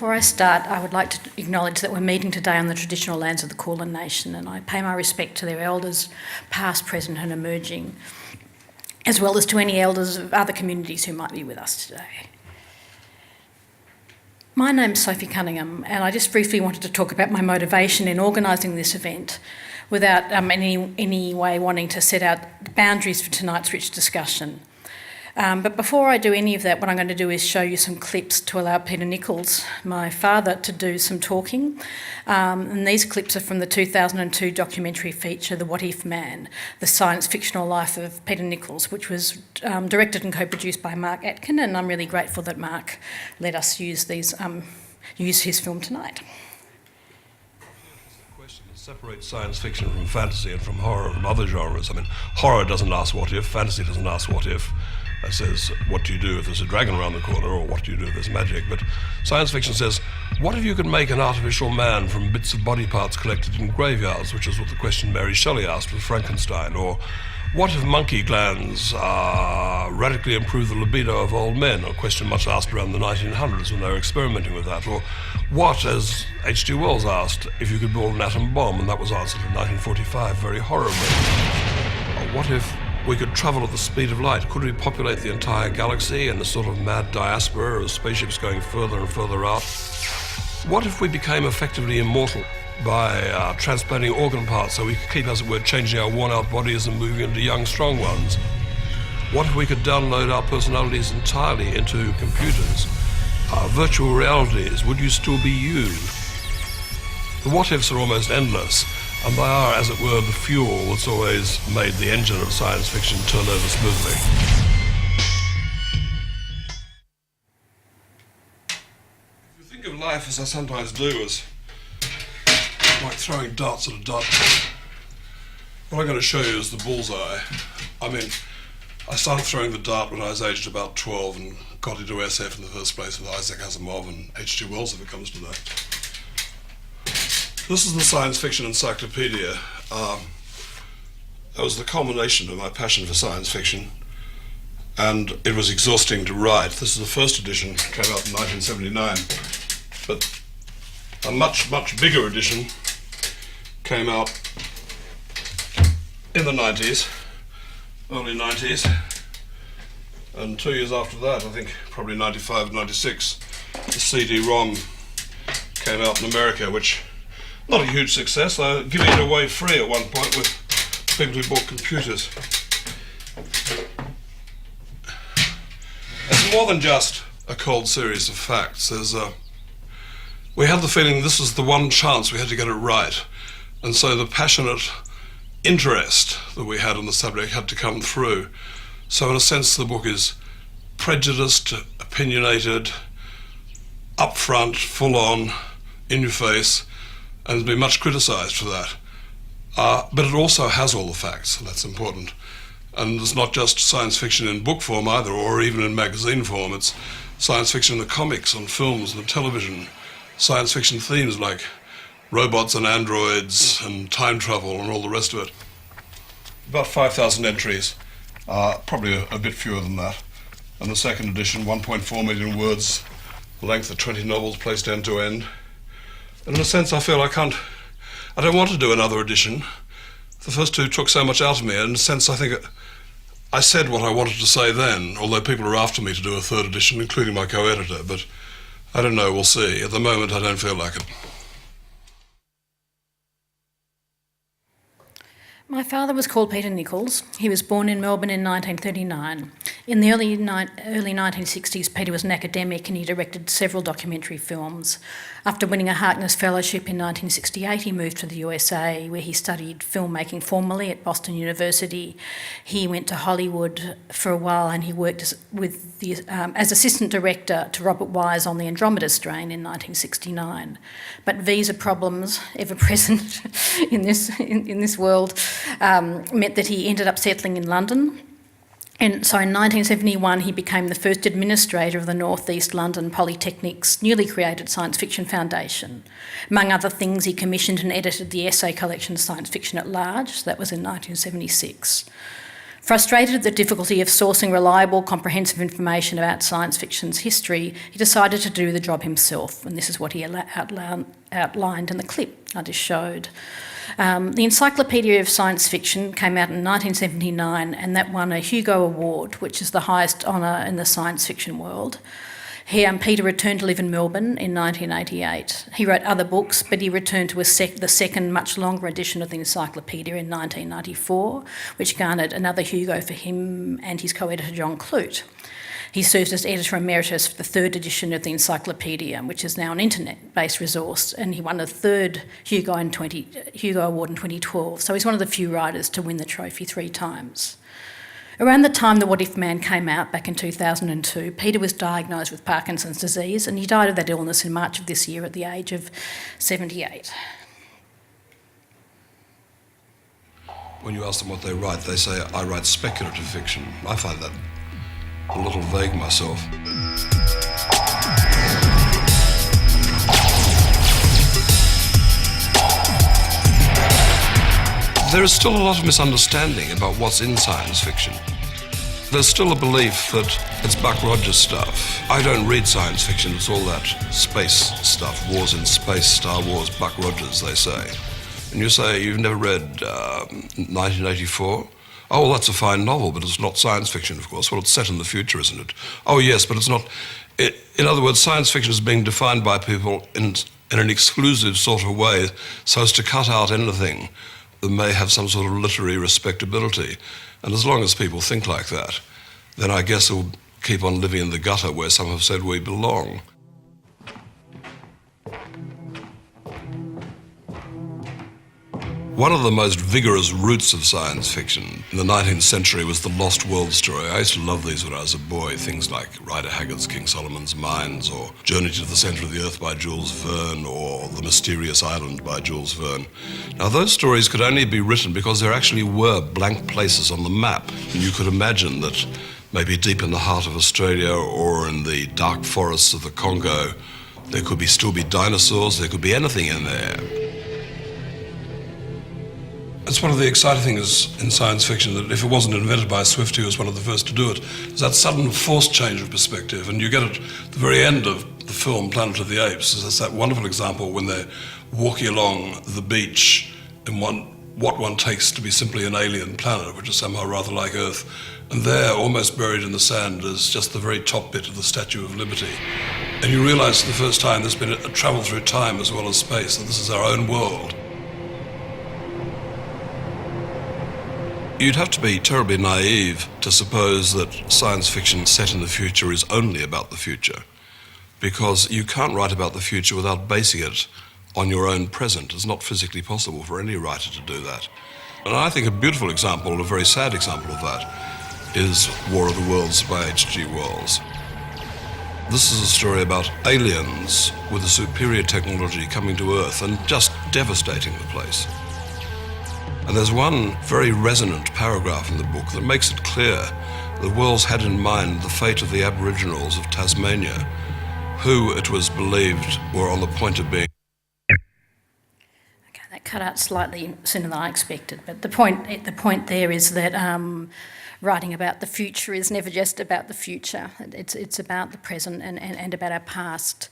Before I start, I would like to acknowledge that we're meeting today on the traditional lands of the Kulin Nation, and I pay my respect to their elders, past, present and emerging, as well as to any elders of other communities who might be with us today. My name's Sophie Cunningham, and I just briefly wanted to talk about my motivation in organising this event without any way wanting to set out the boundaries for tonight's rich discussion. But before I do any of that, what I'm going to do is show you some clips to allow Peter Nicholls, my father, to do some talking. And these clips are from the 2002 documentary feature, The What If Man, the science fictional life of Peter Nicholls, which was directed and co-produced by Mark Atkin, and I'm really grateful that Mark let us use his film tonight. Separate science fiction from fantasy and from horror and other genres. I mean, horror doesn't ask what if, fantasy doesn't ask what if. It says, what do you do if there's a dragon around the corner, or what do you do if there's magic? But science fiction says, what if you could make an artificial man from bits of body parts collected in graveyards, which is what the question Mary Shelley asked with Frankenstein, or what if monkey glands radically improve the libido of old men, a question much asked around the 1900s when they were experimenting with that, or what, as H.G. Wells asked, if you could build an atom bomb, and that was answered in 1945 very horribly. Or what if we could travel at the speed of light? Could we populate the entire galaxy in a sort of mad diaspora of spaceships going further and further out? What if we became effectively immortal by transplanting organ parts so we could keep, as it were, changing our worn-out bodies and moving into young, strong ones? What if we could download our personalities entirely into computers? Virtual realities, would you still be you? The what-ifs are almost endless, and they are, as it were, the fuel that's always made the engine of science fiction turn over smoothly. If you think of life, as I sometimes do, as like throwing darts at a dartboard, what I'm going to show you is the bullseye. I mean, I started throwing the dart when I was aged about 12 and got into SF in the first place with Isaac Asimov and H.G. Wells, if it comes to that. This is the Science Fiction Encyclopedia. That was the culmination of my passion for science fiction, and it was exhausting to write. This is the first edition, came out in 1979, but a much, much bigger edition came out in the 90s, early 90s, and 2 years after that, I think probably 95, 96, the CD-ROM came out in America, which not a huge success. They were giving it away free at one point with people who bought computers. It's more than just a cold series of facts. We had the feeling this was the one chance we had to get it right, and so the passionate interest that we had in the subject had to come through. So in a sense the book is prejudiced, opinionated, upfront, full-on, in your face, and has been much criticised for that. But it also has all the facts, and that's important. And it's not just science fiction in book form either, or even in magazine form. It's science fiction in the comics, on films and television, science fiction themes like robots and androids and time travel and all the rest of it. About 5,000 entries, probably a bit fewer than that. And the second edition, 1.4 million words, length of 20 novels placed end to end. And in a sense, I feel I don't want to do another edition. The first two took so much out of me, and in a sense, I think I said what I wanted to say then, although people are after me to do a third edition, including my co-editor, but I don't know, we'll see. At the moment, I don't feel like it. My father was called Peter Nicholls. He was born in Melbourne in 1939. In the early 1960s, Peter was an academic and he directed several documentary films. After winning a Harkness Fellowship in 1968, he moved to the USA, where he studied filmmaking formally at Boston University. He went to Hollywood for a while, and he worked as assistant director to Robert Wise on The Andromeda Strain in 1969. But visa problems, ever present in this world, meant that he ended up settling in London. And so in 1971, he became the first administrator of the North East London Polytechnic's newly created Science Fiction Foundation. Among other things, he commissioned and edited the essay collection Science Fiction at Large. That was in 1976. Frustrated at the difficulty of sourcing reliable, comprehensive information about science fiction's history, he decided to do the job himself, and this is what he outlined in the clip I just showed. The Encyclopedia of Science Fiction came out in 1979, and that won a Hugo Award, which is the highest honour in the science fiction world. Peter returned to live in Melbourne in 1988. He wrote other books, but he returned to the second, much longer edition of the Encyclopedia in 1994, which garnered another Hugo for him and his co-editor John Clute. He served as editor emeritus for the third edition of the Encyclopedia, which is now an internet-based resource, and he won a third Hugo Award in 2012. So he's one of the few writers to win the trophy 3 times. Around the time The What If Man came out, back in 2002, Peter was diagnosed with Parkinson's disease, and he died of that illness in March of this year at the age of 78. When you ask them what they write, they say, I write speculative fiction. I find that a little vague myself. There is still a lot of misunderstanding about what's in science fiction. There's still a belief that it's Buck Rogers stuff. I don't read science fiction, it's all that space stuff, wars in space, Star Wars, Buck Rogers, they say. And you say, you've never read 1984? Oh, well, that's a fine novel, but it's not science fiction, of course. Well, it's set in the future, isn't it? Oh, yes, but it's not... In other words, science fiction is being defined by people in an exclusive sort of way so as to cut out anything that may have some sort of literary respectability. And as long as people think like that, then I guess we'll keep on living in the gutter where some have said we belong. One of the most vigorous roots of science fiction in the 19th century was the Lost World story. I used to love these when I was a boy, things like Rider Haggard's King Solomon's Mines, or Journey to the Centre of the Earth by Jules Verne, or The Mysterious Island by Jules Verne. Now, those stories could only be written because there actually were blank places on the map. And you could imagine that maybe deep in the heart of Australia or in the dark forests of the Congo, there could still be dinosaurs, there could be anything in there. It's one of the exciting things in science fiction that if it wasn't invented by Swift, who was one of the first to do it, is that sudden forced change of perspective. And you get it at the very end of the film Planet of the Apes. There's that wonderful example when they're walking along the beach in what one takes to be simply an alien planet, which is somehow rather like Earth. And there, almost buried in the sand, is just the very top bit of the Statue of Liberty. And you realise for the first time there's been a travel through time as well as space, that this is our own world. You'd have to be terribly naive to suppose that science fiction set in the future is only about the future, because you can't write about the future without basing it on your own present. It's not physically possible for any writer to do that. And I think a beautiful example, a very sad example of that, is War of the Worlds by H.G. Wells. This is a story about aliens with a superior technology coming to Earth and just devastating the place. And there's one very resonant paragraph in the book that makes it clear that Wells had in mind the fate of the Aboriginals of Tasmania, who, it was believed, were on the point of being... Okay, that cut out slightly sooner than I expected, but the point there is that writing about the future is never just about the future. It's about the present and about our past.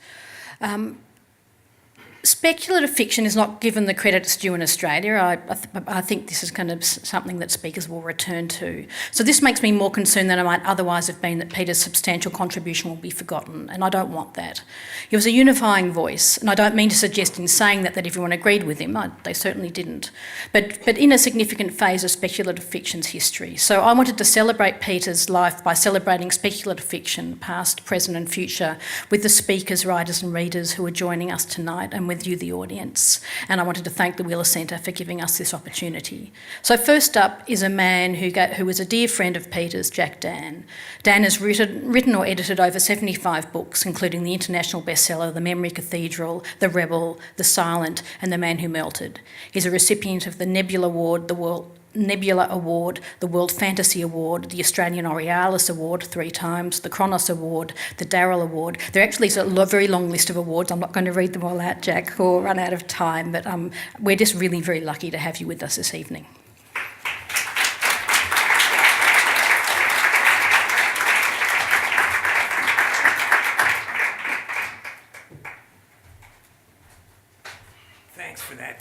Speculative fiction is not given the credit it's due in Australia. I think this is kind of something that speakers will return to. So this makes me more concerned than I might otherwise have been that Peter's substantial contribution will be forgotten, and I don't want that. He was a unifying voice, and I don't mean to suggest in saying that everyone agreed with him. They certainly didn't. But in a significant phase of speculative fiction's history. So I wanted to celebrate Peter's life by celebrating speculative fiction, past, present and future, with the speakers, writers and readers who are joining us tonight, and with you, the audience. And I wanted to thank the Wheeler Centre for giving us this opportunity. So first up is a man who was a dear friend of Peter's, Jack Dann. Dann has written or edited over 75 books, including the international bestseller The Memory Cathedral, The Rebel, The Silent and The Man Who Melted. He's a recipient of the Nebula Award, the World Fantasy Award, the Australian Aurealis Award 3 times, the Kronos Award, the Darrell Award. There actually is a very long list of awards. I'm not going to read them all out, Jack, or run out of time, but we're just really very lucky to have you with us this evening.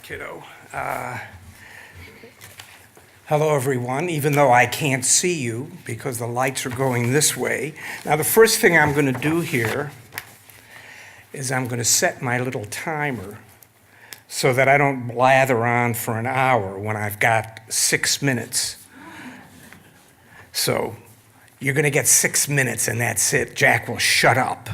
kiddo. Hello, everyone, even though I can't see you because the lights are going this way. Now, the first thing I'm going to do here is I'm going to set my little timer so that I don't blather on for an hour when I've got 6 minutes. So you're going to get 6 minutes and that's it. Jack will shut up.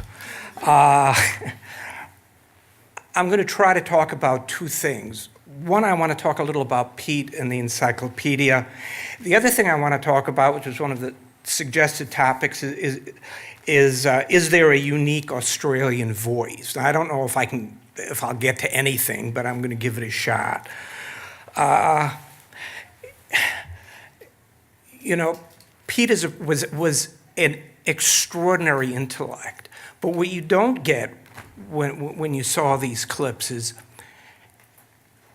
I'm going to try to talk about two things. One, I want to talk a little about Pete and the encyclopedia. The other thing I want to talk about, which is one of the suggested topics, is there a unique Australian voice? Now, I don't know if I'll get to anything, but I'm going to give it a shot. Pete was an extraordinary intellect, but what you don't get when you saw these clips is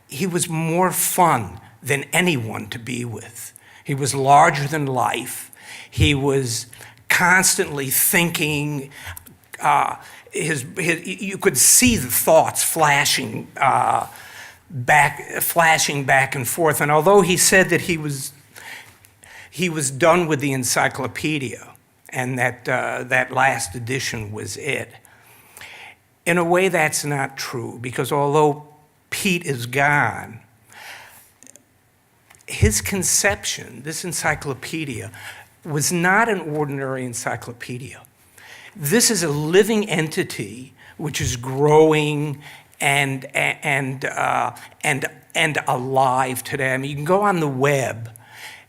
he was more fun than anyone to be with. He was larger than life. He was constantly thinking. You could see the thoughts flashing back and forth. And although he said that he was done with the encyclopedia and that last edition was it, in a way that's not true, because although Pete is gone, his conception, this encyclopedia, was not an ordinary encyclopedia. This is a living entity which is growing and alive today. I mean, you can go on the web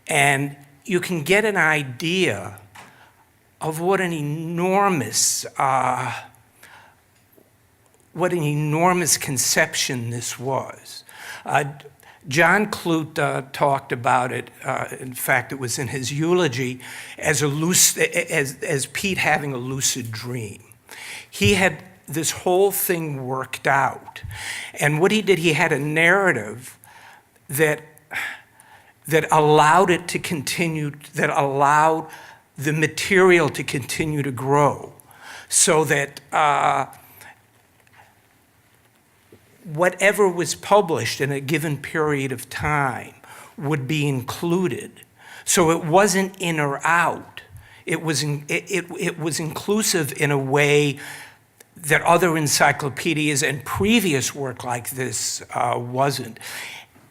and you can get an idea of what an enormous conception this was. John Clute talked about it. In fact, it was in his eulogy as Pete having a lucid dream. He had this whole thing worked out, and what he did, he had a narrative that allowed it to continue, that allowed the material to continue to grow, so that whatever was published in a given period of time would be included. So it wasn't in or out. It was inclusive in a way that other encyclopedias and previous work like this wasn't.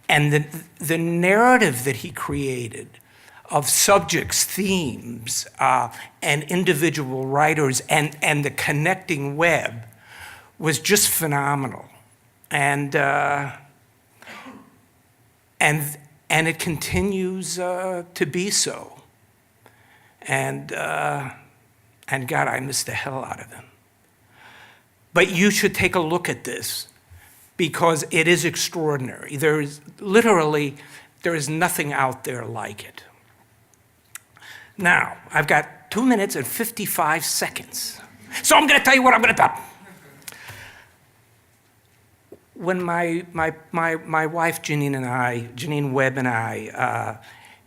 And the narrative that he created of subjects, themes, and individual writers and the connecting web was just phenomenal. And it continues to be so. And God, I miss the hell out of them. But you should take a look at this because it is extraordinary. There is nothing out there like it. Now, I've got 2 minutes and 55 seconds. So I'm going to tell you what I'm going to talk. When my wife Janine Webb and I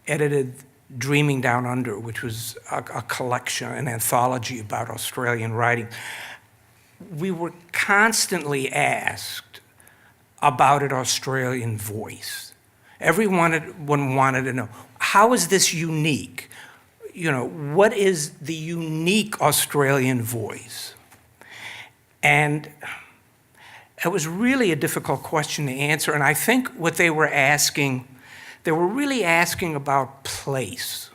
edited Dreaming Down Under, which was a collection, an anthology about Australian writing, we were constantly asked about an Australian voice. Everyone wanted to know, how is this unique? What is the unique Australian voice? And it was really a difficult question to answer, and I think what they were really asking about place.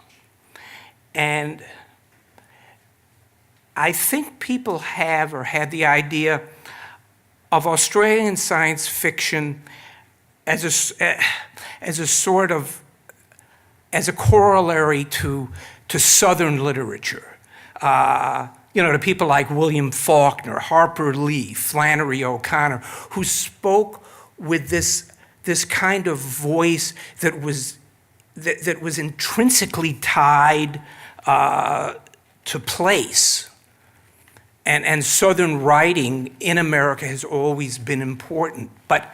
And I think people have or had the idea of Australian science fiction as a corollary to Southern literature. To people like William Faulkner, Harper Lee, Flannery O'Connor, who spoke with this kind of voice that was intrinsically tied to place. And Southern writing in America has always been important. But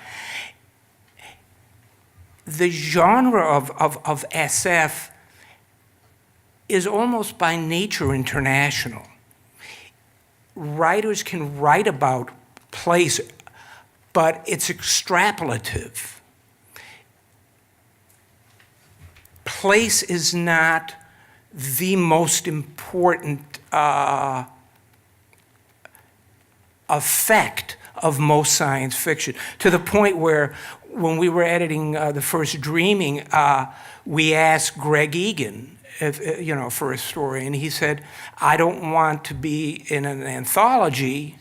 the genre of SF is almost by nature international. Writers can write about place, but it's extrapolative. Place is not the most important effect of most science fiction, to the point where when we were editing the first Dreaming, we asked Greg Egan for a story, and he said, I don't want to be in an anthology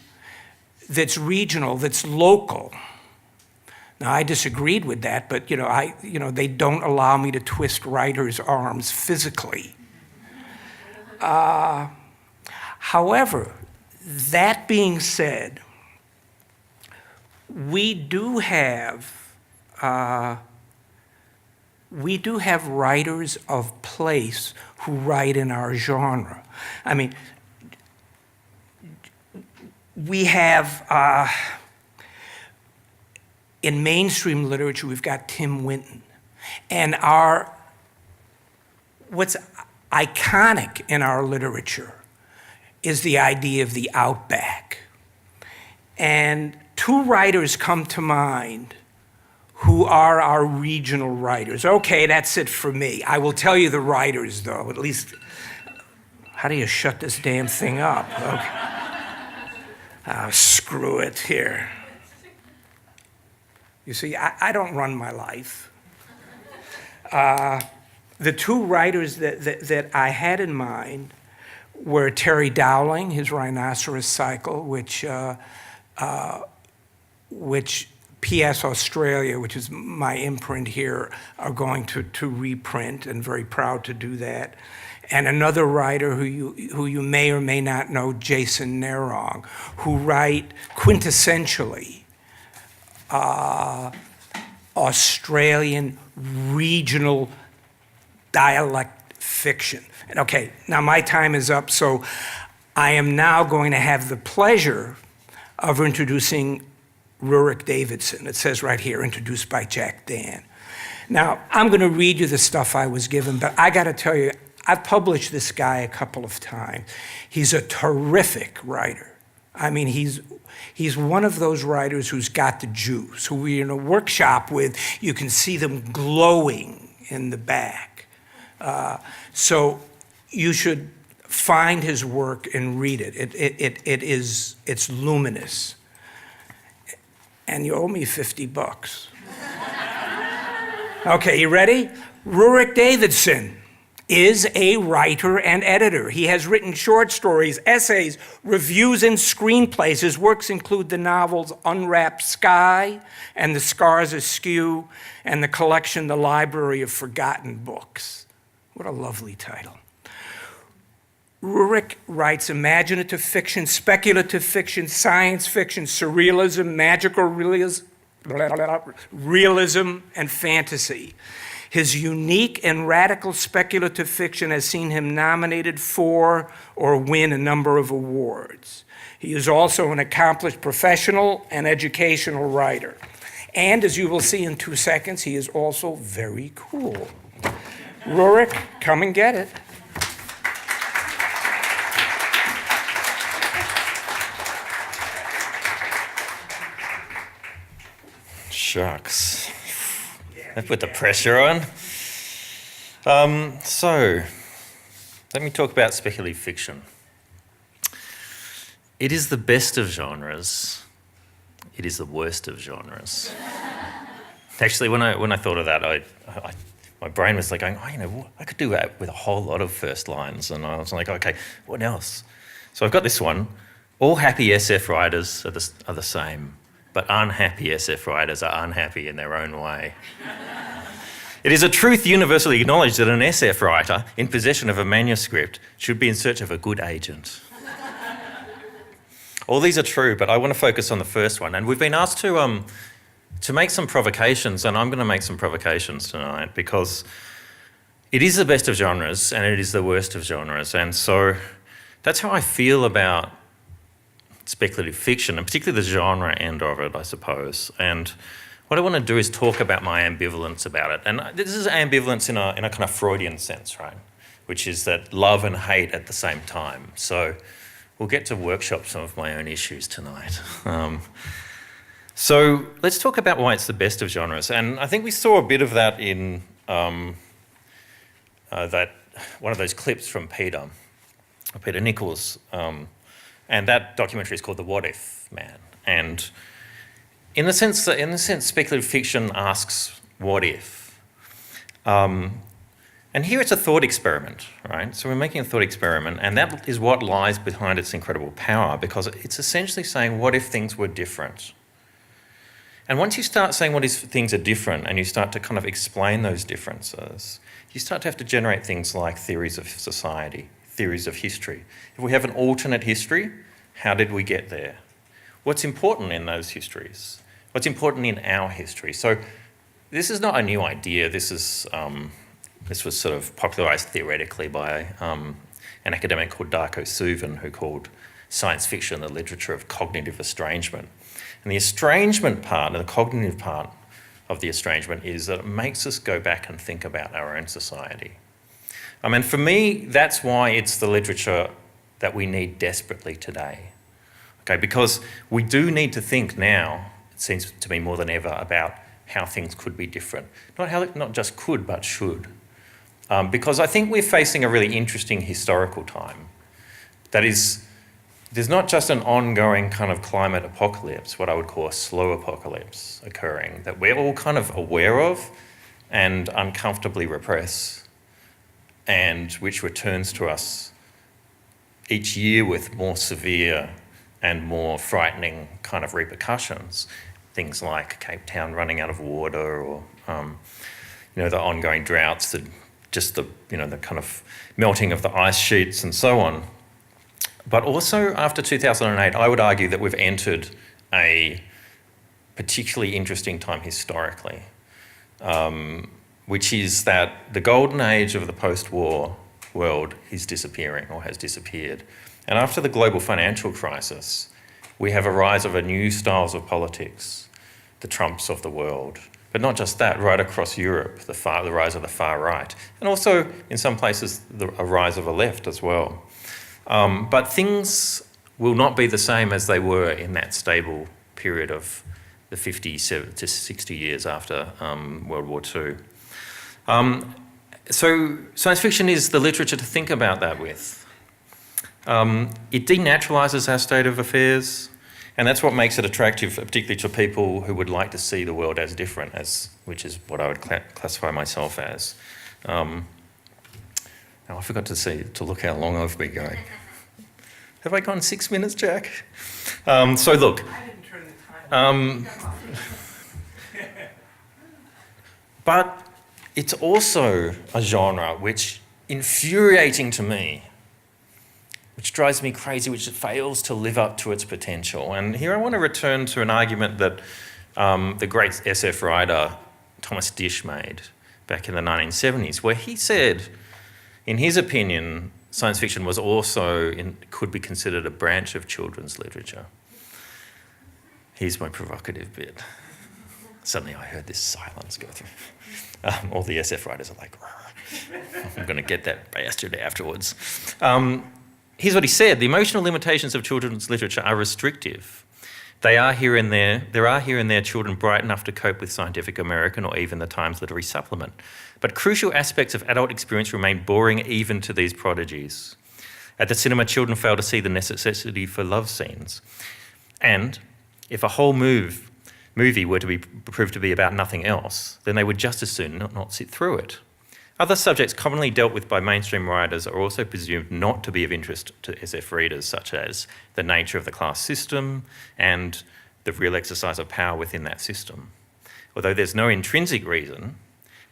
that's regional, that's local. Now, I disagreed with that, but they don't allow me to twist writers' arms physically. However, that being said, we do have writers of place who write in our genre. I mean, we have, in mainstream literature, we've got Tim Winton. And what's iconic in our literature is the idea of the outback. And two writers come to mind who are our regional writers. Okay, that's it for me. I will tell you the writers, though, at least. How do you shut this damn thing up? Okay. Screw it here. You see, I don't run my life. The two writers that I had in mind were Terry Dowling, his Rhinoceros Cycle, which PS Australia, which is my imprint here, are going to reprint, and very proud to do that. And another writer who you may or may not know, Jason Nerong, who write quintessentially Australian regional dialect fiction. And okay, now my time is up, so I am now going to have the pleasure of introducing Rjurik Davidson. It says right here, introduced by Jack Dann. Now, I'm going to read you the stuff I was given, but I got to tell you, I've published this guy a couple of times. He's a terrific writer. I mean, he's one of those writers who's got the juice, who we're in a workshop with. You can see them glowing in the back. So you should find his work and read it. It's luminous. And you owe me $50. Okay, you ready? Rjurik Davidson is a writer and editor. He has written short stories, essays, reviews, and screenplays. His works include the novels Unwrapped Sky and The Scars Askew, and the collection The Library of Forgotten Books. What a lovely title. Rjurik writes imaginative fiction, speculative fiction, science fiction, surrealism, magical realism, and fantasy. His unique and radical speculative fiction has seen him nominated for or win a number of awards. He is also an accomplished professional and educational writer. And as you will see in 2 seconds, he is also very cool. Rjurik, come and get it. Shucks. I put the pressure on. So, let me talk about speculative fiction. It is the best of genres. It is the worst of genres. Actually, when I thought of that, my brain was like going, I could do that with a whole lot of first lines. And I was like, okay, what else? So I've got this one. All happy SF writers are the same, but unhappy SF writers are unhappy in their own way. It is a truth universally acknowledged that an SF writer in possession of a manuscript should be in search of a good agent. All these are true, but I want to focus on the first one. And we've been asked to make some provocations, and I'm going to make some provocations tonight because it is the best of genres and it is the worst of genres. And so that's how I feel about speculative fiction, and particularly the genre end of it, I suppose. And what I want to do is talk about my ambivalence about it. And this is ambivalence in a kind of Freudian sense, right? Which is that love and hate at the same time. So we'll get to workshop some of my own issues tonight. So let's talk about why it's the best of genres. And I think we saw a bit of that in that one of those clips from Peter Nicholls. And that documentary is called The What If Man. And in the sense, speculative fiction asks, what if? And here it's a thought experiment, right? So we're making a thought experiment, and that is what lies behind its incredible power, because it's essentially saying, what if things were different? And once you start saying what if things are different, and you start to kind of explain those differences, you start to have to generate things like theories of society, theories of history. If we have an alternate history, how did we get there? What's important in those histories? What's important in our history? So this is not a new idea. This was sort of popularised theoretically by an academic called Darko Suvin, who called science fiction the literature of cognitive estrangement. And the estrangement part, and the cognitive part of the estrangement, is that it makes us go back and think about our own society. And for me, that's why it's the literature that we need desperately today. Okay, because we do need to think now, it seems to me more than ever, about how things could be different. Not just could, but should. Because I think we're facing a really interesting historical time. That is, there's not just an ongoing kind of climate apocalypse, what I would call a slow apocalypse occurring, that we're all kind of aware of and uncomfortably repress, and which returns to us each year with more severe and more frightening kind of repercussions. Things like Cape Town running out of water, or the ongoing droughts, the kind of melting of the ice sheets and so on. But also after 2008, I would argue that we've entered a particularly interesting time historically, which is that the golden age of the post-war world is disappearing, or has disappeared. And after the global financial crisis, we have a rise of a new styles of politics, the Trumps of the world. But not just that, right across Europe, the rise of the far right, and also in some places a rise of a left as well. But things will not be the same as they were in that stable period of the 50 to 60 years after World War II. So science fiction is the literature to think about that with. It denaturalises our state of affairs, and that's what makes it attractive, particularly to people who would like to see the world as different, which is what I would classify myself as. Now, I forgot to look how long I've been going. Have I gone 6 minutes, Jack? So look. I didn't turn the time. But it's also a genre which, infuriating to me, which drives me crazy, which fails to live up to its potential. And here I want to return to an argument that the great SF writer Thomas Disch made back in the 1970s, where he said, in his opinion, science fiction was also could be considered a branch of children's literature. Here's my provocative bit. Suddenly I heard this silence go through. All the SF writers are like, I'm going to get that bastard afterwards. Here's what he said: the emotional limitations of children's literature are restrictive. There are here and there children bright enough to cope with Scientific American or even the Times Literary Supplement. But crucial aspects of adult experience remain boring even to these prodigies. At the cinema, children fail to see the necessity for love scenes. And if a whole movie were to prove to be about nothing else, then they would just as soon not sit through it. Other subjects commonly dealt with by mainstream writers are also presumed not to be of interest to SF readers, such as the nature of the class system and the real exercise of power within that system. Although there's no intrinsic reason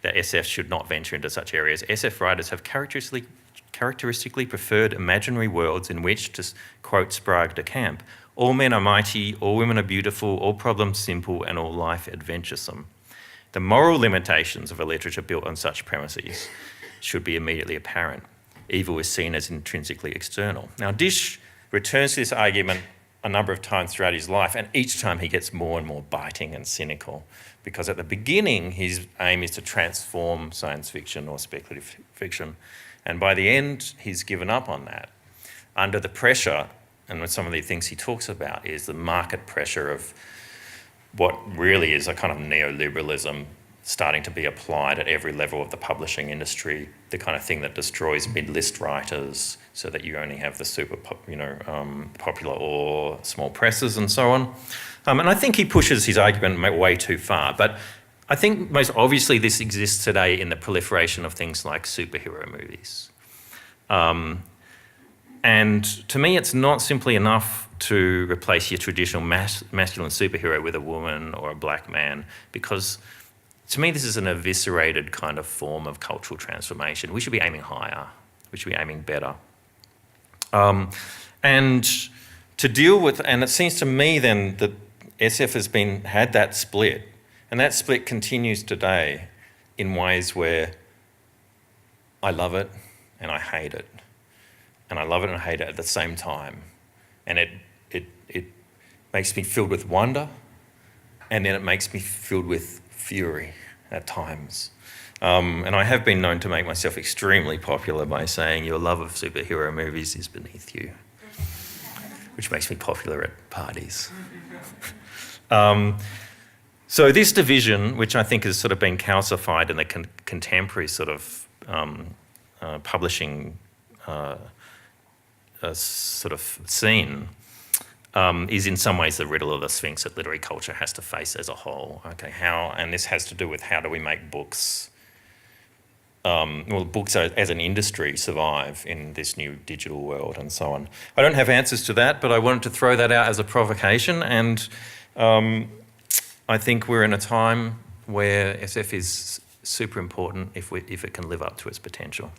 that SF should not venture into such areas, SF writers have characteristically preferred imaginary worlds in which, to quote Sprague de Camp, all men are mighty, all women are beautiful, all problems simple, and all life adventuresome. The moral limitations of a literature built on such premises should be immediately apparent. Evil is seen as intrinsically external. Now, Disch returns to this argument a number of times throughout his life, and each time he gets more and more biting and cynical, because at the beginning his aim is to transform science fiction or speculative fiction, and by the end he's given up on that. Under the pressure, and with some of the things he talks about, is the market pressure of what really is a kind of neoliberalism starting to be applied at every level of the publishing industry, the kind of thing that destroys mid-list writers so that you only have the super, popular or small presses and so on. And I think he pushes his argument way too far, but I think most obviously this exists today in the proliferation of things like superhero movies. And to me, it's not simply enough to replace your traditional masculine superhero with a woman or a black man, because to me, this is an eviscerated kind of form of cultural transformation. We should be aiming higher. We should be aiming better. And to deal with, and it seems to me then that SF has had that split, and that split continues today in ways where I love it and I hate it. And I love it and I hate it at the same time. And it makes me filled with wonder, and then it makes me filled with fury at times. And I have been known to make myself extremely popular by saying your love of superhero movies is beneath you, which makes me popular at parties. So this division, which I think has sort of been calcified in the contemporary sort of publishing sort of scene, is in some ways the riddle of the Sphinx that literary culture has to face as a whole. Okay, and this has to do with how do we make books, books as an industry survive in this new digital world and so on. I don't have answers to that, but I wanted to throw that out as a provocation, and I think we're in a time where SF is super important if it can live up to its potential.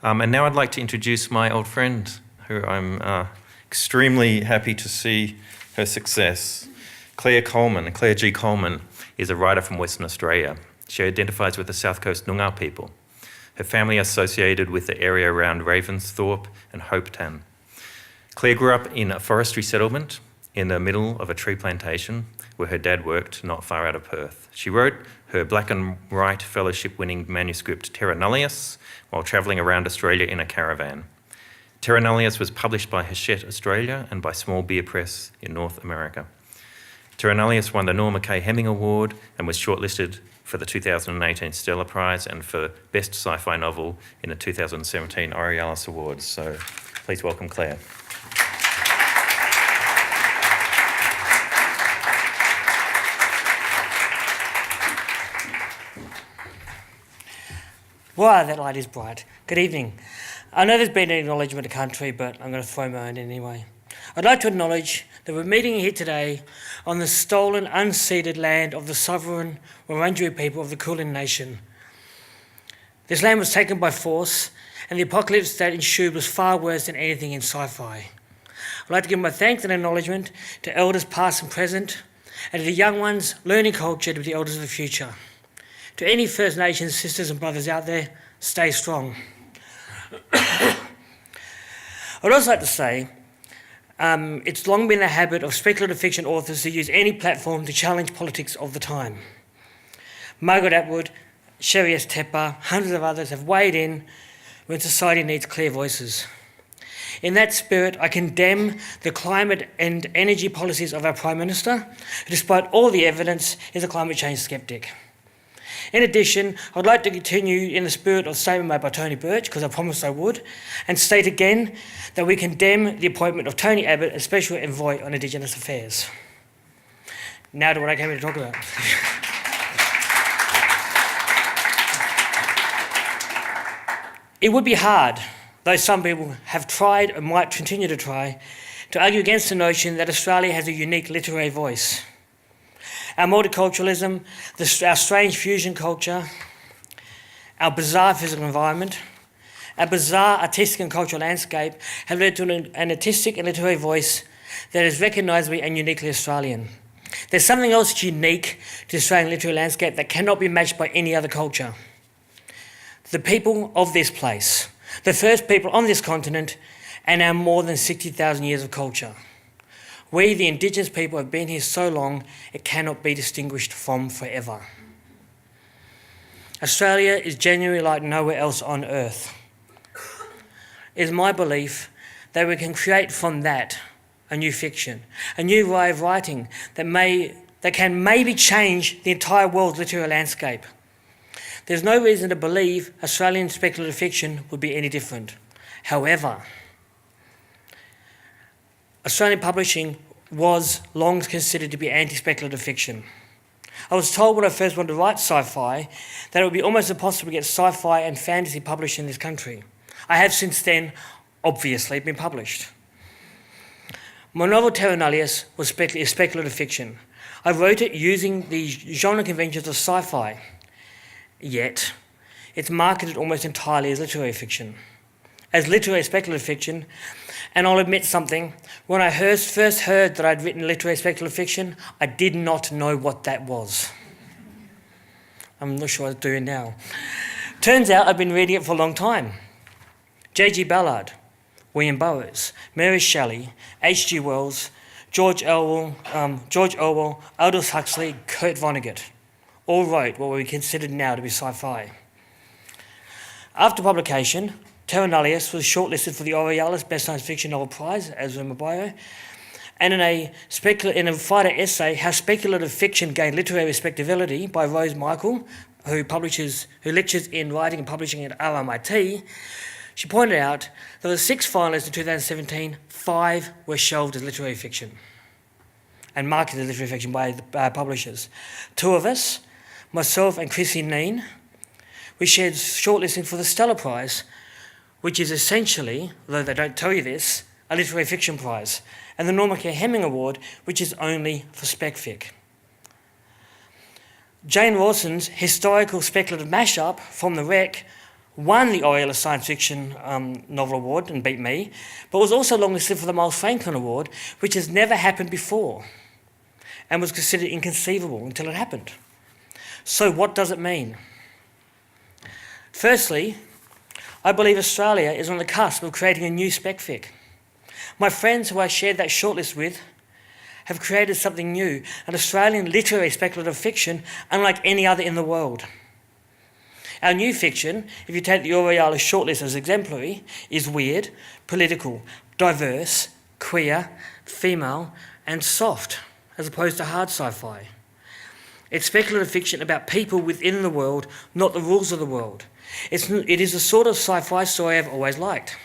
And now I'd like to introduce my old friend, who I'm extremely happy to see her success. Claire G. Coleman, is a writer from Western Australia. She identifies with the South Coast Noongar people. Her family is associated with the area around Ravensthorpe and Hopetoun. Claire grew up in a forestry settlement in the middle of a tree plantation where her dad worked not far out of Perth. She wrote her black and white fellowship-winning manuscript Terra Nullius while travelling around Australia in a caravan. Terra Nullius was published by Hachette Australia and by Small Beer Press in North America. Terra Nullius won the Norma K. Hemming Award and was shortlisted for the 2018 Stella Prize and for Best Sci-Fi Novel in the 2017 Aurealis Awards. So please welcome Claire. Wow, that light is bright. Good evening. I know there's been an acknowledgement of country, but I'm going to throw my own in anyway. I'd like to acknowledge that we're meeting here today on the stolen, unceded land of the sovereign Wurundjeri people of the Kulin Nation. This land was taken by force, and the apocalypse that ensued was far worse than anything in sci-fi. I'd like to give my thanks and acknowledgement to elders past and present, and to the young ones learning culture to be the elders of the future. To any First Nations sisters and brothers out there, stay strong. I'd also like to say it's long been a habit of speculative fiction authors to use any platform to challenge politics of the time. Margaret Atwood, Sherry S. Tepper, hundreds of others have weighed in when society needs clear voices. In that spirit, I condemn the climate and energy policies of our Prime Minister, who, despite all the evidence, is a climate change sceptic. In addition, I'd like to continue in the spirit of statement made by Tony Birch, because I promised I would, and state again that we condemn the appointment of Tony Abbott as Special Envoy on Indigenous Affairs. Now to what I came here to talk about. It would be hard, though some people have tried and might continue to try, to argue against the notion that Australia has a unique literary voice. Our multiculturalism, our strange fusion culture, our bizarre physical environment, our bizarre artistic and cultural landscape have led to an artistic and literary voice that is recognisably and uniquely Australian. There's something else unique to the Australian literary landscape that cannot be matched by any other culture. The people of this place, the first people on this continent, and our more than 60,000 years of culture. We, the Indigenous people, have been here so long, it cannot be distinguished from forever. Australia is genuinely like nowhere else on earth. It is my belief that we can create from that a new fiction, a new way of writing that may that can maybe change the entire world's literary landscape. There's no reason to believe Australian speculative fiction would be any different. However, Australian publishing was long considered to be anti-speculative fiction. I was told when I first wanted to write sci-fi that it would be almost impossible to get sci-fi and fantasy published in this country. I have since then, obviously, been published. My novel Terra Nullius is speculative fiction. I wrote it using the genre conventions of sci-fi, yet it's marketed almost entirely as literary fiction. As literary speculative fiction, and I'll admit something, when I first heard that I'd written literary speculative fiction, I did not know what that was. I'm not sure what I'm doing now. Turns out I've been reading it for a long time. J.G. Ballard, William Burroughs, Mary Shelley, H.G. Wells, George Orwell, Aldous Huxley, Kurt Vonnegut, all wrote what we considered now to be sci-fi. After publication, Terra Nullius was shortlisted for the Aurealis Best Science Fiction Novel Prize, as in my bio, and in a fighter essay, How Speculative Fiction Gained Literary Respectability by Rose Michael, who lectures in writing and publishing at RMIT, she pointed out that of the 6 finalists in 2017, 5 were shelved as literary fiction and marketed as literary fiction by the publishers. 2 of us, myself and Chrissy Neen, we shared shortlisting for the Stella Prize, which is essentially, though they don't tell you this, a literary fiction prize, and the Norma K. Hemming Award, which is only for spec fic. Jane Rawson's historical speculative mashup, From the Wreck, won the Aurealis Science Fiction Novel Award and beat me, but was also longlisted for the Miles Franklin Award, which has never happened before and was considered inconceivable until it happened. So what does it mean? Firstly, I believe Australia is on the cusp of creating a new spec fic. My friends who I shared that shortlist with have created something new, an Australian literary speculative fiction unlike any other in the world. Our new fiction, if you take the Aurealis shortlist as exemplary, is weird, political, diverse, queer, female, and soft, as opposed to hard sci-fi. It's speculative fiction about people within the world, not the rules of the world. It is the sort of sci-fi story I've always liked.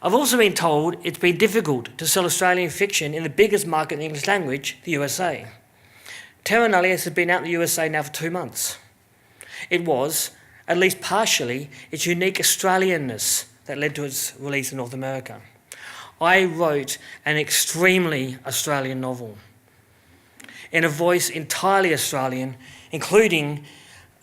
I've also been told it's been difficult to sell Australian fiction in the biggest market in the English language, the USA. Terra Nullius has been out in the USA now for 2 months. It was, at least partially, its unique Australianness that led to its release in North America. I wrote an extremely Australian novel in a voice entirely Australian, including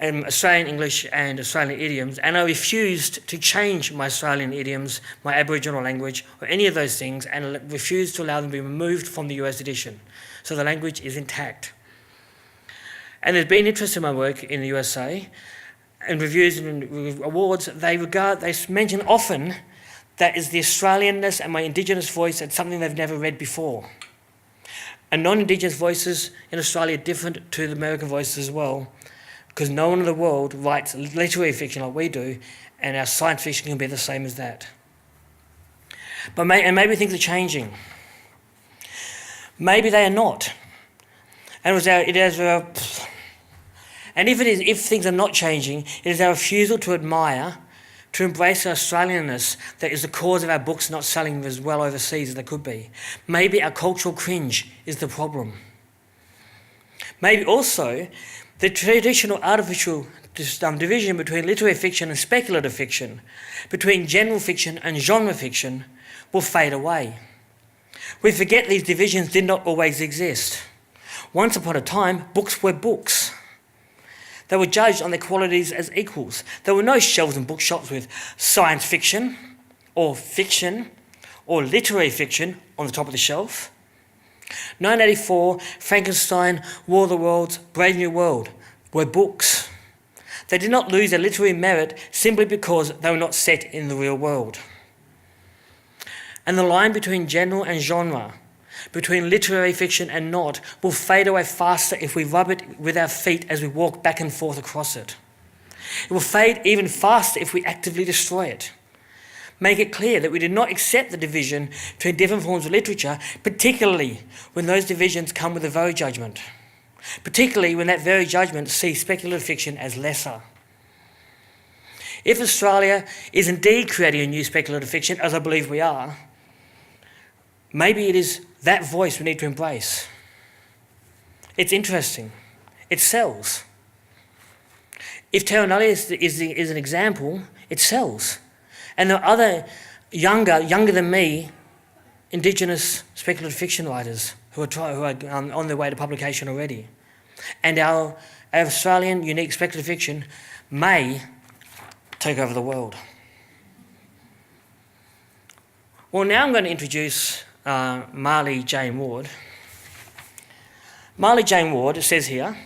Australian English and Australian idioms, and I refused to change my Australian idioms, my Aboriginal language, or any of those things, and refused to allow them to be removed from the US edition. So the language is intact. And there's been interest in my work in the USA, and reviews and awards, they mention often that is the Australianness and my Indigenous voice as something they've never read before. And non-Indigenous voices in Australia are different to the American voices as well, because no one in the world writes literary fiction like we do, and our science fiction can be the same as that. But maybe things are changing. Maybe they are not. And if things are not changing, it is our refusal to admire, to embrace our Australianness that is the cause of our books not selling as well overseas as they could be. Maybe our cultural cringe is the problem. Maybe also the traditional artificial division between literary fiction and speculative fiction, between general fiction and genre fiction, will fade away. We forget these divisions did not always exist. Once upon a time, books were books. They were judged on their qualities as equals. There were no shelves in bookshops with science fiction or literary fiction on the top of the shelf. 1984, Frankenstein, War of the Worlds, Brave New World were books. They did not lose their literary merit simply because they were not set in the real world. And the line between genre and genre, between literary fiction and not, will fade away faster if we rub it with our feet as we walk back and forth across it. It will fade even faster if we actively destroy it. make it clear that we do not accept the division between different forms of literature, particularly when those divisions come with a very judgment, particularly when that very judgment sees speculative fiction as lesser. If Australia is indeed creating a new speculative fiction, as I believe we are, maybe it is that voice we need to embrace. It's interesting. It sells. If Terra Nullius is an example, it sells. And there are other younger than me, Indigenous speculative fiction writers who are on their way to publication already. And our Australian unique speculative fiction may take over the world. Well, now I'm going to introduce Marlee Jane Ward. Marlee Jane Ward, it says here,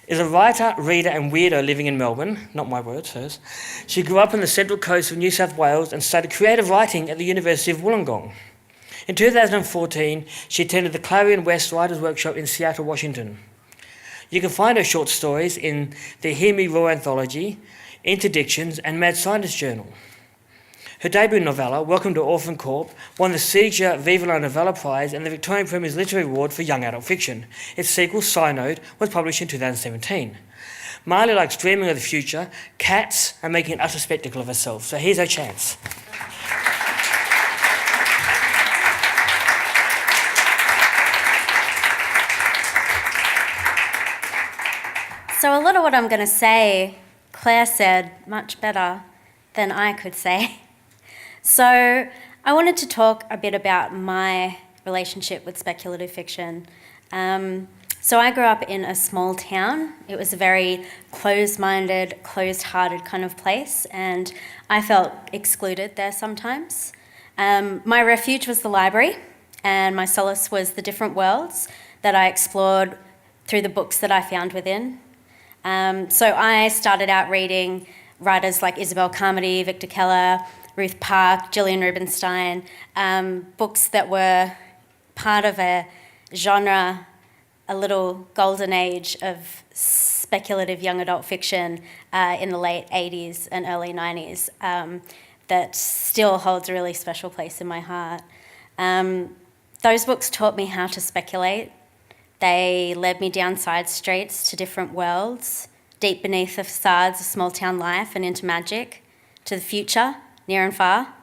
is a writer, reader and weirdo living in Melbourne, not my words, hers. She grew up on the central coast of New South Wales and studied creative writing at the University of Wollongong. In 2014, she attended the Clarion West Writers' Workshop in Seattle, Washington. You can find her short stories in the Hear Me Roar anthology, Interdictions and Mad Scientist Journal. Her debut novella, Welcome to Orphan Corp, won the Seeger Viva la Novella Prize and the Victorian Premier's Literary Award for Young Adult Fiction. Its sequel, Synode, was published in 2017. Marlee likes dreaming of the future, cats, and making an utter spectacle of herself. So here's her chance. So a lot of what I'm going to say, Claire said much better than I could say. So I wanted to talk a bit about my relationship with speculative fiction. So I grew up in a small town. It was a very closed-minded, closed-hearted kind of place, and I felt excluded there sometimes. My refuge was the library, and my solace was the different worlds that I explored through the books that I found within. So I started out reading writers like Isabel Carmody, Victor Keller, Ruth Park, Gillian Rubinstein, books that were part of a genre, a little golden age of speculative young adult fiction in the late 80s and early 90s that still holds a really special place in my heart. Those books taught me how to speculate. They led me down side streets to different worlds, deep beneath the facades of small town life and into magic, to the future, near and far.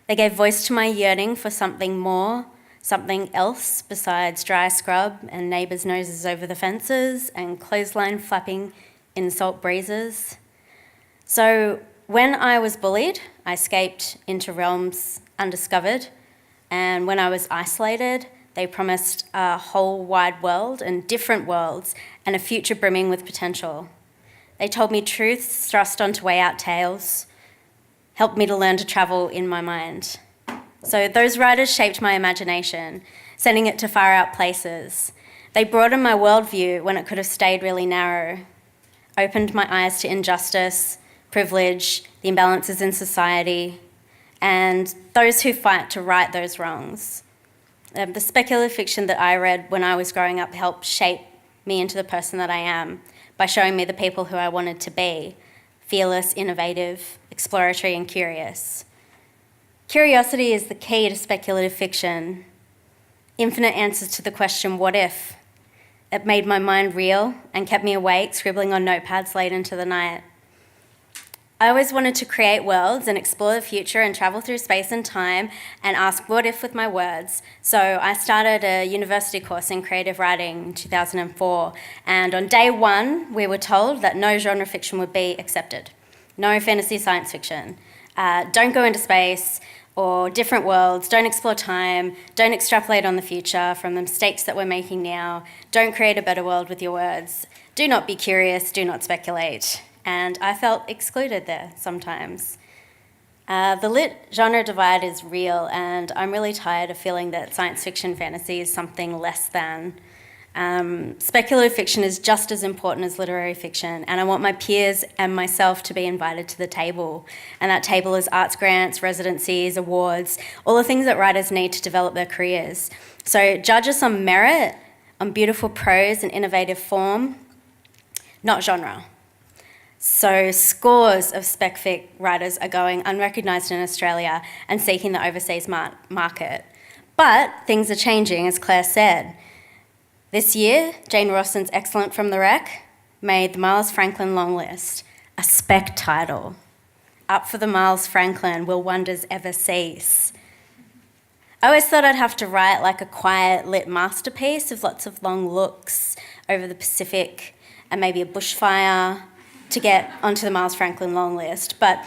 They gave voice to my yearning for something more, something else besides dry scrub and neighbours' noses over the fences and clothesline flapping in salt breezes. So when I was bullied, I escaped into realms undiscovered, and when I was isolated, they promised a whole wide world and different worlds and a future brimming with potential. They told me truths thrust onto way-out tales, helped me to learn to travel in my mind. So those writers shaped my imagination, sending it to far-out places. They broadened my worldview when it could have stayed really narrow, opened my eyes to injustice, privilege, the imbalances in society, and those who fight to right those wrongs. The speculative fiction that I read when I was growing up helped shape me into the person that I am by showing me the people who I wanted to be, fearless, innovative, exploratory and curious. Curiosity is the key to speculative fiction. Infinite answers to the question, what if? It made my mind reel and kept me awake, scribbling on notepads late into the night. I always wanted to create worlds and explore the future and travel through space and time and ask what if with my words. So I started a university course in creative writing in 2004, and on day one we were told that no genre fiction would be accepted. No fantasy science fiction. Don't go into space or different worlds, don't explore time, don't extrapolate on the future from the mistakes that we're making now, don't create a better world with your words, do not be curious, do not speculate. And I felt excluded there sometimes. The lit genre divide is real, and I'm really tired of feeling that science fiction fantasy is something less than. Speculative fiction is just as important as literary fiction, and I want my peers and myself to be invited to the table. And that table is arts grants, residencies, awards, all the things that writers need to develop their careers. So judge us on merit, on beautiful prose and innovative form, not genre. So scores of spec fic writers are going unrecognised in Australia and seeking the overseas market. But things are changing, as Claire said. This year, Jane Rosson's Excellent from the Wreck made the Miles Franklin longlist, a spec title. Up for the Miles Franklin, will wonders ever cease? I always thought I'd have to write like a quiet lit masterpiece with lots of long looks over the Pacific and maybe a bushfire to get onto the Miles Franklin long list, but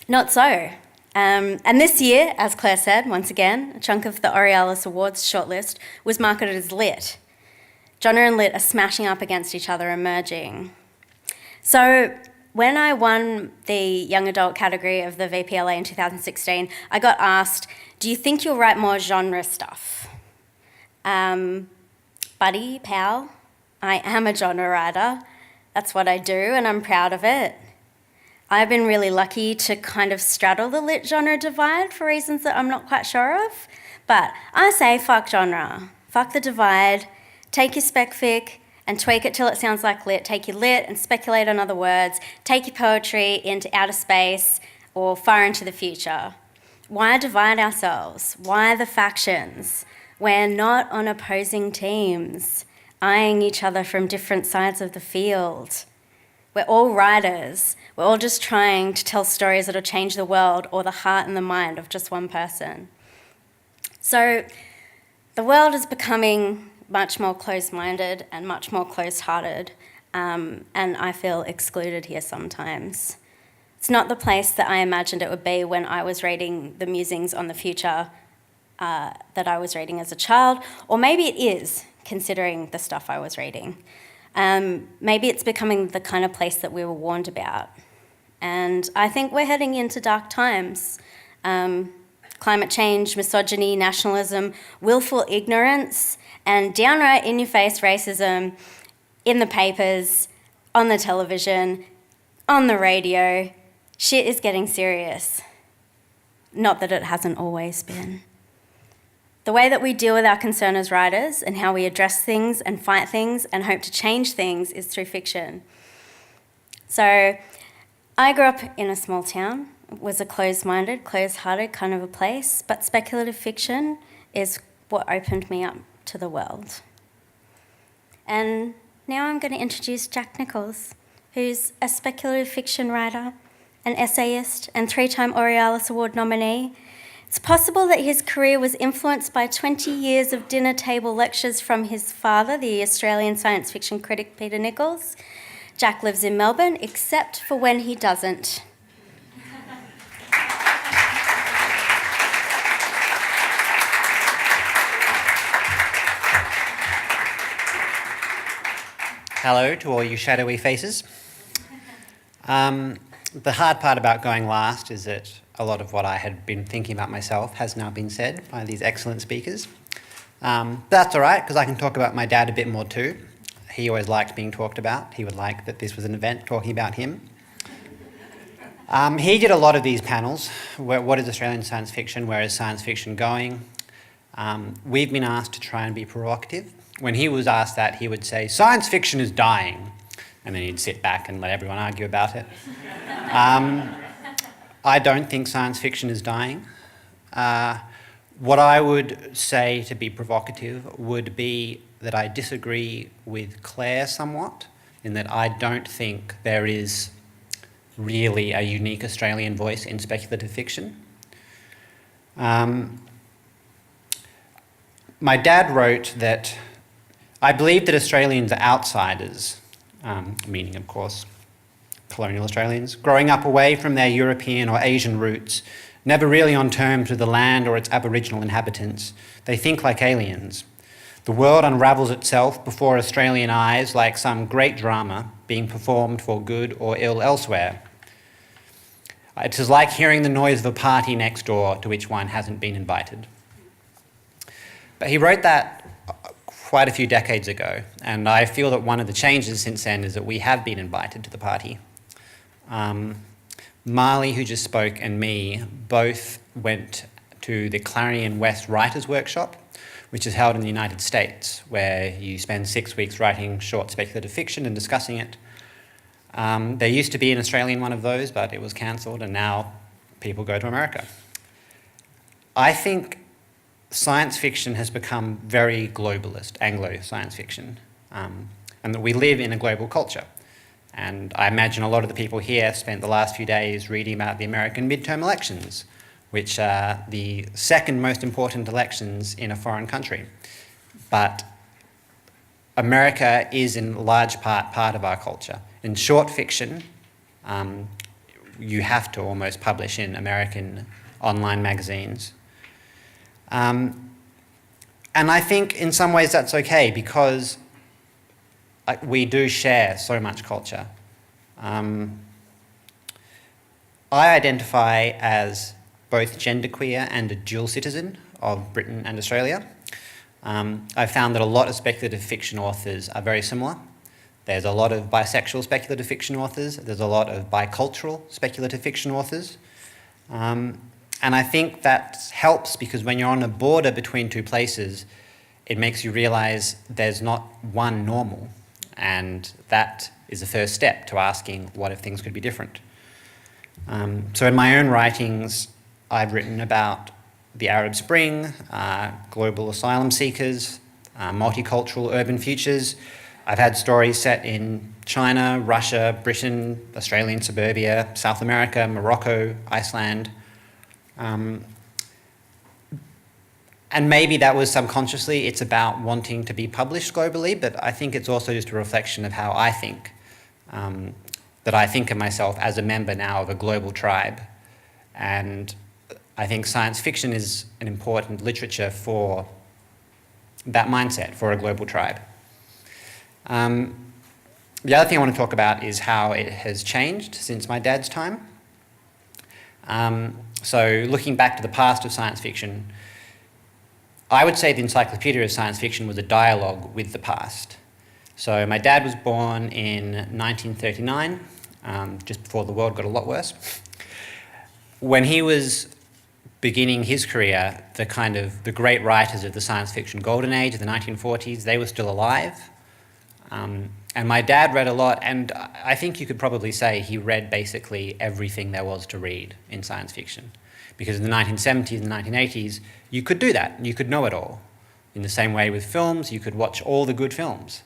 not so. And this year, as Claire said, once again, a chunk of the Aurealis Awards shortlist was marketed as lit. Genre and lit are smashing up against each other and merging. So when I won the young adult category of the VPLA in 2016, I got asked, do you think you'll write more genre stuff? Buddy, pal, I am a genre writer. That's what I do, and I'm proud of it. I've been really lucky to kind of straddle the lit genre divide for reasons that I'm not quite sure of. But I say fuck genre, fuck the divide, take your spec fic and tweak it till it sounds like lit, take your lit and speculate on other words, take your poetry into outer space or far into the future. Why divide ourselves? Why the factions? We're not on opposing teams, eyeing each other from different sides of the field. We're all writers. We're all just trying to tell stories that'll change the world or the heart and the mind of just one person. So the world is becoming much more closed-minded and much more closed-hearted, and I feel excluded here sometimes. It's not the place that I imagined it would be when I was reading the musings on the future that I was reading as a child, or maybe it is, considering the stuff I was reading. Maybe it's becoming the kind of place that we were warned about. And I think we're heading into dark times. Climate change, misogyny, nationalism, willful ignorance, and downright in-your-face racism in the papers, on the television, on the radio. Shit is getting serious. Not that it hasn't always been. The way that we deal with our concern as writers and how we address things and fight things and hope to change things is through fiction. So I grew up in a small town. It was a closed-minded, closed-hearted kind of a place, but speculative fiction is what opened me up to the world. And now I'm going to introduce Jack Nicholls, who's a speculative fiction writer, an essayist, and 3-time Aurealis Award nominee. It's possible that his career was influenced by 20 years of dinner table lectures from his father, the Australian science fiction critic Peter Nicholls. Jack lives in Melbourne, except for when he doesn't. Hello to all you shadowy faces. The hard part about going last is that a lot of what I had been thinking about myself has now been said by these excellent speakers. That's all right, because I can talk about my dad a bit more too. He always liked being talked about. He would like that this was an event talking about him. He did a lot of these panels. What is Australian science fiction? Where is science fiction going? We've been asked to try and be provocative. When he was asked that, he would say, science fiction is dying. And then he'd sit back and let everyone argue about it. I don't think science fiction is dying. What I would say to be provocative would be that I disagree with Claire somewhat, in that I don't think there is really a unique Australian voice in speculative fiction. My dad wrote that I believe that Australians are outsiders, meaning, of course, colonial Australians, growing up away from their European or Asian roots, never really on terms with the land or its Aboriginal inhabitants. They think like aliens. The world unravels itself before Australian eyes like some great drama being performed for good or ill elsewhere. It is like hearing the noise of a party next door to which one hasn't been invited. But he wrote that quite a few decades ago, and I feel that one of the changes since then is that we have been invited to the party. Marlee, who just spoke, and me both went to the Clarion West Writers' Workshop, which is held in the United States, where you spend 6 weeks writing short speculative fiction and discussing it. There used to be an Australian one of those, but it was cancelled, and now people go to America. I think science fiction has become very globalist, Anglo science fiction, and that we live in a global culture. And I imagine a lot of the people here spent the last few days reading about the American midterm elections, which are the second most important elections in a foreign country. But America is in large part of our culture. In short fiction, you have to almost publish in American online magazines. And I think in some ways that's okay, because we do share so much culture. I identify as both genderqueer and a dual citizen of Britain and Australia. I've found that a lot of speculative fiction authors are very similar. There's a lot of bisexual speculative fiction authors. There's a lot of bicultural speculative fiction authors. And I think that helps, because when you're on a border between two places, it makes you realise there's not one normal. And that is the first step to asking, what if things could be different? So in my own writings, I've written about the Arab Spring, global asylum seekers, multicultural urban futures. I've had stories set in China, Russia, Britain, Australian suburbia, South America, Morocco, Iceland. And maybe that was subconsciously, it's about wanting to be published globally, but I think it's also just a reflection of how I think, that I think of myself as a member now of a global tribe. And I think science fiction is an important literature for that mindset, for a global tribe. The other thing I want to talk about is how it has changed since my dad's time. So looking back to the past of science fiction, I would say the Encyclopedia of Science Fiction was a dialogue with the past. So my dad was born in 1939, just before the world got a lot worse. When he was beginning his career, the great writers of the science fiction golden age of the 1940s, they were still alive. And my dad read a lot, and I think you could probably say he read basically everything there was to read in science fiction. Because in the 1970s and 1980s, you could do that. You could know it all. In the same way with films, you could watch all the good films.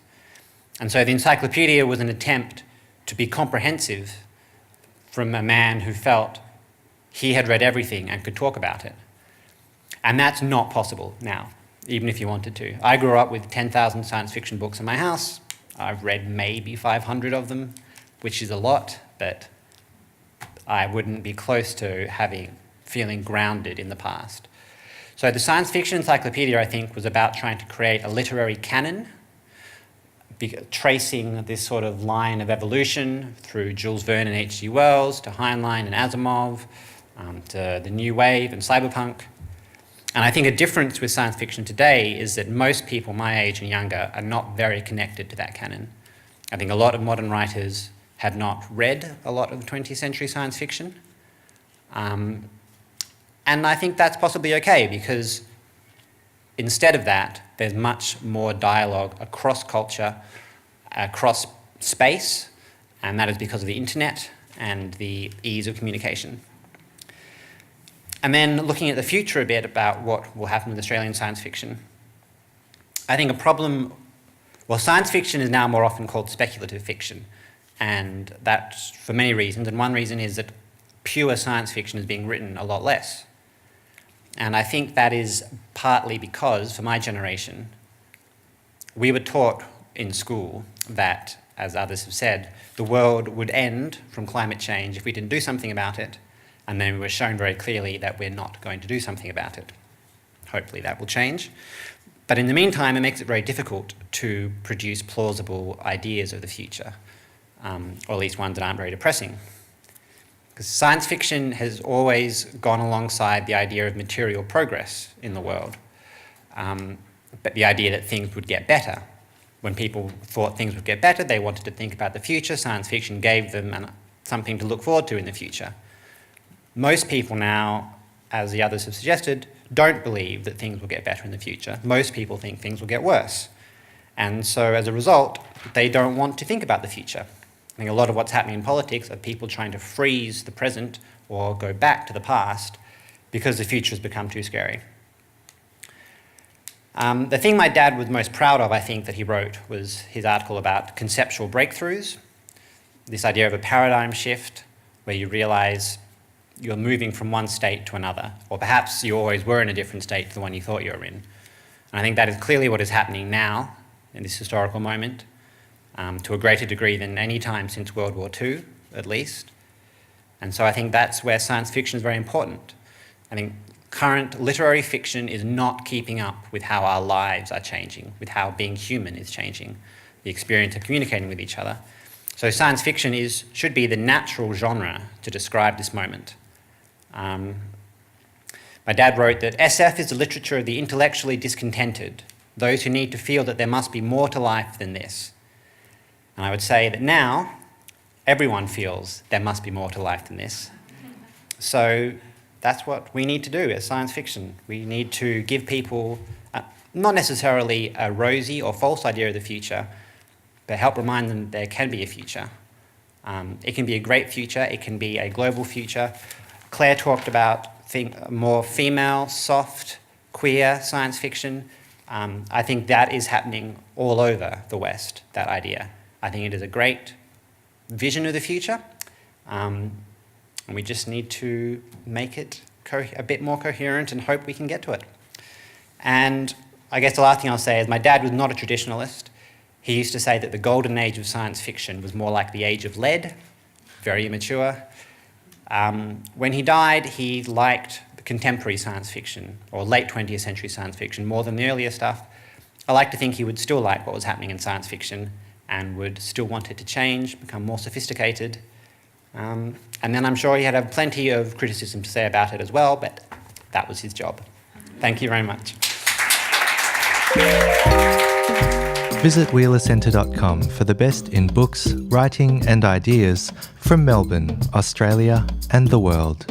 And so the encyclopedia was an attempt to be comprehensive from a man who felt he had read everything and could talk about it. And that's not possible now, even if you wanted to. I grew up with 10,000 science fiction books in my house. I've read maybe 500 of them, which is a lot, but I wouldn't be close to feeling grounded in the past. So the Science Fiction Encyclopedia, I think, was about trying to create a literary canon, tracing this sort of line of evolution through Jules Verne and H.G. Wells, to Heinlein and Asimov, to the New Wave and cyberpunk. And I think a difference with science fiction today is that most people my age and younger are not very connected to that canon. I think a lot of modern writers have not read a lot of 20th century science fiction. And I think that's possibly okay, because instead of that, there's much more dialogue across culture, across space, and that is because of the internet and the ease of communication. And then looking at the future a bit about what will happen with Australian science fiction, I think science fiction is now more often called speculative fiction, and that's for many reasons, and one reason is that pure science fiction is being written a lot less. And I think that is partly because, for my generation, we were taught in school that, as others have said, the world would end from climate change if we didn't do something about it, and then we were shown very clearly that we're not going to do something about it. Hopefully that will change. But in the meantime, it makes it very difficult to produce plausible ideas of the future, or at least ones that aren't very depressing. Because science fiction has always gone alongside the idea of material progress in the world, but the idea that things would get better. When people thought things would get better, they wanted to think about the future. Science fiction gave them something to look forward to in the future. Most people now, as the others have suggested, don't believe that things will get better in the future. Most people think things will get worse. And so as a result, they don't want to think about the future. I think a lot of what's happening in politics are people trying to freeze the present or go back to the past because the future has become too scary. The thing my dad was most proud of, I think, that he wrote was his article about conceptual breakthroughs, this idea of a paradigm shift where you realise you're moving from one state to another, or perhaps you always were in a different state to the one you thought you were in. And I think that is clearly what is happening now in this historical moment, to a greater degree than any time since World War II, at least. And so I think that's where science fiction is very important. I think current literary fiction is not keeping up with how our lives are changing, with how being human is changing, the experience of communicating with each other. So science fiction should be the natural genre to describe this moment. My dad wrote that SF is the literature of the intellectually discontented, those who need to feel that there must be more to life than this. And I would say that now, everyone feels there must be more to life than this. So that's what we need to do as science fiction. We need to give people not necessarily a rosy or false idea of the future, but help remind them there can be a future. It can be a great future, it can be a global future. Claire talked about more female, soft, queer science fiction. I think that is happening all over the West, that idea. I think it is a great vision of the future, and we just need to make it a bit more coherent and hope we can get to it. And I guess the last thing I'll say is my dad was not a traditionalist. He used to say that the golden age of science fiction was more like the age of lead, very immature. When he died, he liked the contemporary science fiction, or late 20th century science fiction, more than the earlier stuff. I like to think he would still like what was happening in science fiction and would still want it to change, become more sophisticated. And then I'm sure he had plenty of criticism to say about it as well, but that was his job. Thank you very much. Visit wheelercentre.com for the best in books, writing and ideas from Melbourne, Australia and the world.